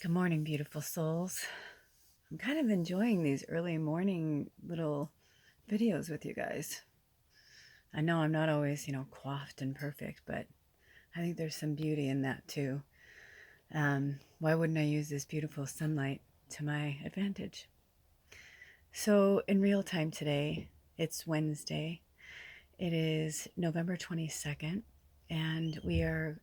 Good morning, beautiful souls. I'm kind of enjoying these early morning little videos with you guys. I know I'm not always, coiffed and perfect, but I think there's some beauty in that too. Why wouldn't I use this beautiful sunlight to my advantage? So, in real time today, it's Wednesday. It is November 22nd, and we are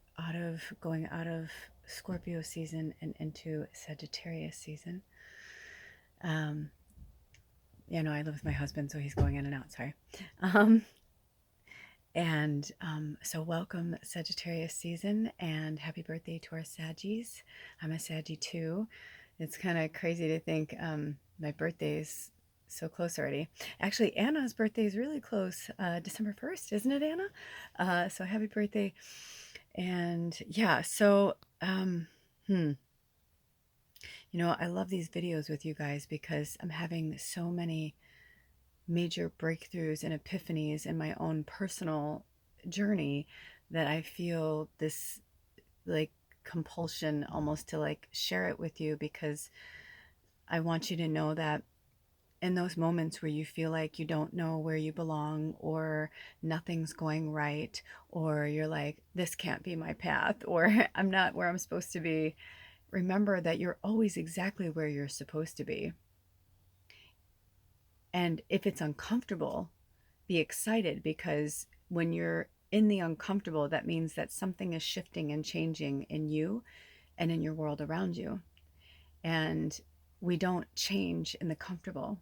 going out of Scorpio season and into Sagittarius season. Um, I live with my husband, so he's going in and out. Sorry. Um, so welcome Sagittarius season and happy birthday to our Saggies. I'm a Saggy too. It's kind of crazy to think my birthday's so close already. Actually, Anna's birthday is really close, December 1st, isn't it, Anna? So happy birthday. And yeah, so, I love these videos with you guys because I'm having so many major breakthroughs and epiphanies in my own personal journey that I feel this like compulsion almost to like share it with you, because I want you to know that in those moments where you feel like you don't know where you belong, or nothing's going right, or you're like, this can't be my path, or I'm not where I'm supposed to be, remember that you're always exactly where you're supposed to be. And if it's uncomfortable, be excited, because when you're in the uncomfortable, that means that something is shifting and changing in you and in your world around you. And we don't change in the comfortable.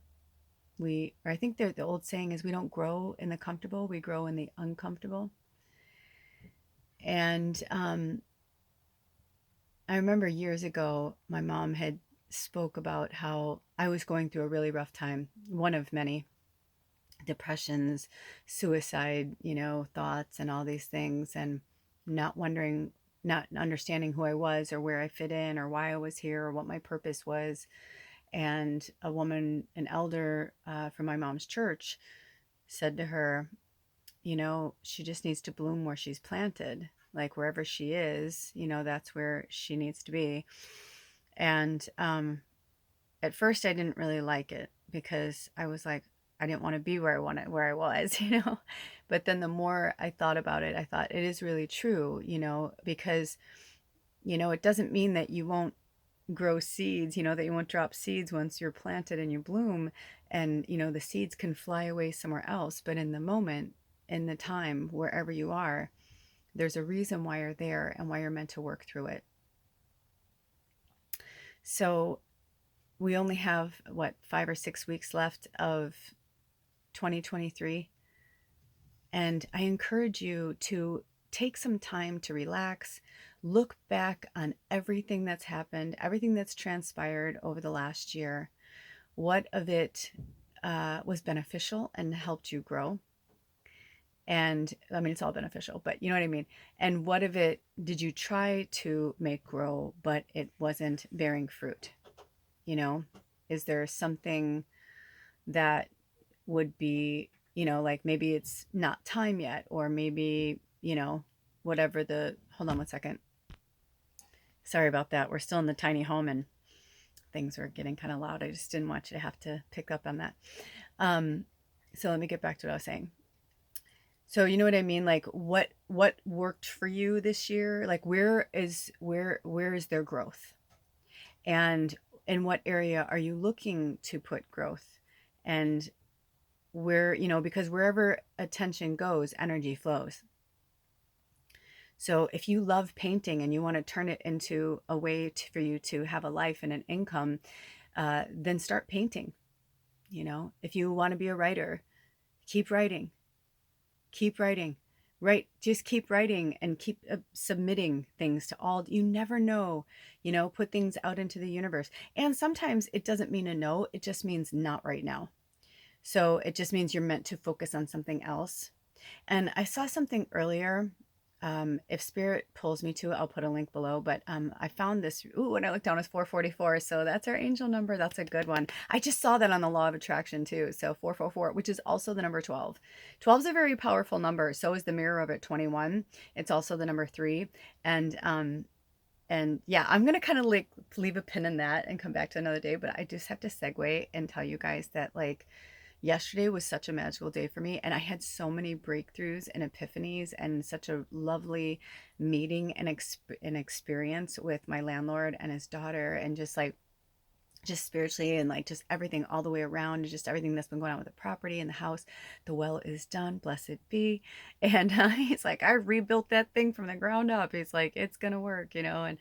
I think the old saying is, we don't grow in the comfortable, we grow in the uncomfortable. And I remember years ago, my mom had spoke about how I was going through a really rough time, one of many depressions, suicide, thoughts and all these things, and not wondering, not understanding who I was or where I fit in or why I was here or what my purpose was. And a woman, an elder from my mom's church, said to her, she just needs to bloom where she's planted. Like wherever she is, that's where she needs to be. And at first I didn't really like it, because I was like, I didn't want to be where I was, But then the more I thought about it, I thought it is really true, because it doesn't mean that you won't grow seeds, that you won't drop seeds once you're planted and you bloom, and the seeds can fly away somewhere else, but in the moment, in the time, wherever you are, there's a reason why you're there and why you're meant to work through it. So we only have, what, 5 or 6 weeks left of 2023. And I encourage you to take some time to relax, look back on everything that's happened, everything that's transpired over the last year. What of it was beneficial and helped you grow? And I mean, it's all beneficial, but you know what I mean? And what of it did you try to make grow, but it wasn't bearing fruit? Is there something that would be, like maybe it's not time yet, or maybe, whatever hold on one second. Sorry about that. We're still in the tiny home and things are getting kind of loud. I just didn't want you to have to pick up on that. So let me get back to what I was saying. So you know what I mean? Like what worked for you this year? Like where is their growth? And in what area are you looking to put growth? And because wherever attention goes, energy flows. So if you love painting and you want to turn it into a way for you to have a life and an income, then start painting. If you want to be a writer, keep writing, keep writing. Just keep writing and keep submitting things to all. You never know, put things out into the universe. And sometimes it doesn't mean a no, it just means not right now. So it just means you're meant to focus on something else. And I saw something earlier. If spirit pulls me to it, I'll put a link below. But I found this. Ooh, when I looked down, it's 444. So that's our angel number. That's a good one. I just saw that on the law of attraction too. So 444, which is also the number 12. 12 is a very powerful number. So is the mirror of it, 21. It's also the number 3. And And yeah, I'm gonna kind of like leave a pin in that and come back to another day, but I just have to segue and tell you guys that like yesterday was such a magical day for me, and I had so many breakthroughs and epiphanies and such a lovely meeting and an experience with my landlord and his daughter, and just spiritually and like just everything all the way around, and just everything that's been going on with the property and the house. The well is done, blessed be. And he's like, I rebuilt that thing from the ground up. He's like, it's gonna work, you know.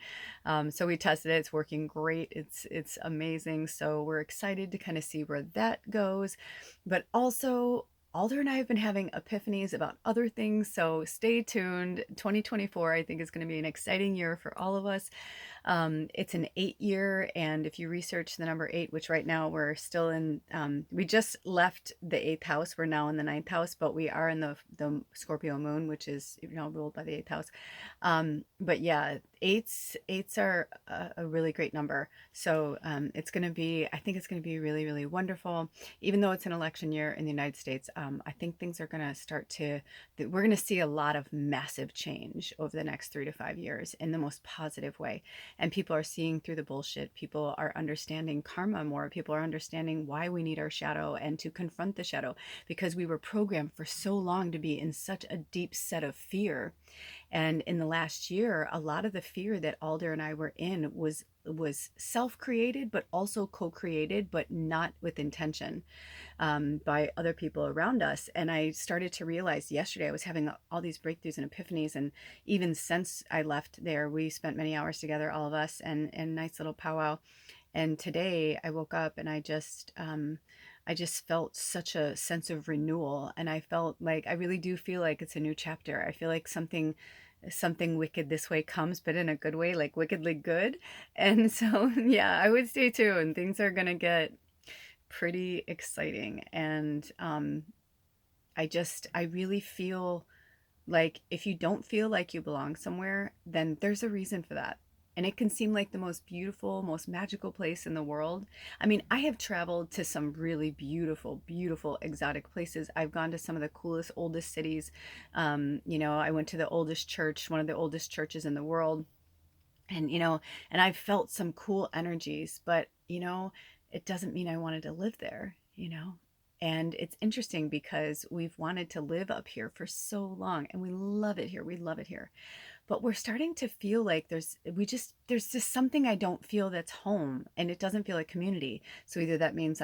And so we tested it. It's working great. It's amazing. So we're excited to kind of see where that goes. But also, Alder and I have been having epiphanies about other things, so stay tuned. 2024, I think, is going to be an exciting year for all of us. It's an 8 year, and if you research the number eight, which right now we're still in, we just left the eighth house. We're now in the ninth house, but we are in the Scorpio moon, which is, you know, ruled by the eighth house. But yeah, eights are a really great number. So it's going to be, I think it's going to be really, really wonderful. Even though it's an election year in the United States, I think things are going to start to, we're going to see a lot of massive change over the next 3 to 5 years in the most positive way. And people are seeing through the bullshit. People are understanding karma more. People are understanding why we need our shadow and to confront the shadow, because we were programmed for so long to be in such a deep set of fear. And in the last year, a lot of the fear that Alder and I were in was self-created, but also co-created, but not with intention, by other people around us. And I started to realize yesterday I was having all these breakthroughs and epiphanies. And even since I left there, we spent many hours together, all of us, and nice little powwow. And today I woke up and I just felt such a sense of renewal. And I felt like I really do feel like it's a new chapter. I feel like something wicked this way comes, but in a good way, like wickedly good. And so yeah, I would stay tuned. Things are gonna get pretty exciting. And I really feel like if you don't feel like you belong somewhere, then there's a reason for that. And it can seem like the most beautiful, most magical place in the world. I mean, I have traveled to some really beautiful, beautiful, exotic places. I've gone to some of the coolest, oldest cities. You know, I went to the oldest church, one of the oldest churches in the world. And, you know, and I felt some cool energies, but, you know, it doesn't mean I wanted to live there, you know? And it's interesting because we've wanted to live up here for so long, and we love it here. We love it here. But we're starting to feel like there's just something I don't feel that's home, and it doesn't feel like community. So either that means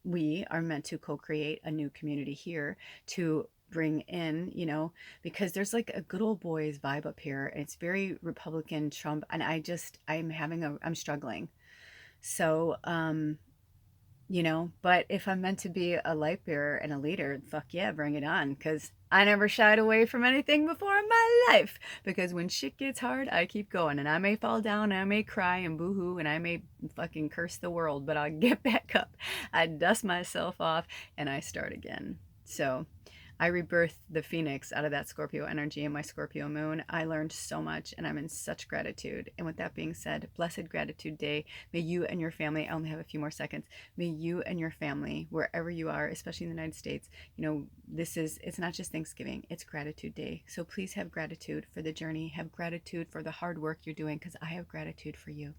we are meant to co-create a new community here to bring in, you know, because there's like a good old boys vibe up here. It's very Republican Trump, and I'm struggling. So, you know, but if I'm meant to be a light bearer and a leader, fuck yeah, bring it on. Because I never shied away from anything before in my life. Because when shit gets hard, I keep going. And I may fall down, I may cry and boohoo, and I may fucking curse the world, but I'll get back up. I dust myself off and I start again. So I rebirthed the phoenix out of that Scorpio energy in my Scorpio moon. I learned so much, and I'm in such gratitude. And with that being said, blessed gratitude day. May you and your family, I only have a few more seconds, may you and your family, wherever you are, especially in the United States, you know, it's not just Thanksgiving, it's gratitude day. So please have gratitude for the journey, have gratitude for the hard work you're doing, because I have gratitude for you.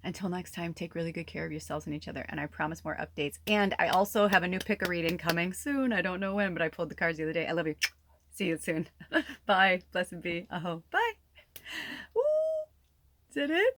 Until next time, take really good care of yourselves and each other, and I promise more updates. And I also have a new pick a reading coming soon. I don't know when, but I pulled the cards the other day. I love you. See you soon. Bye. Blessed be. Aho. Bye. Woo! Is that it?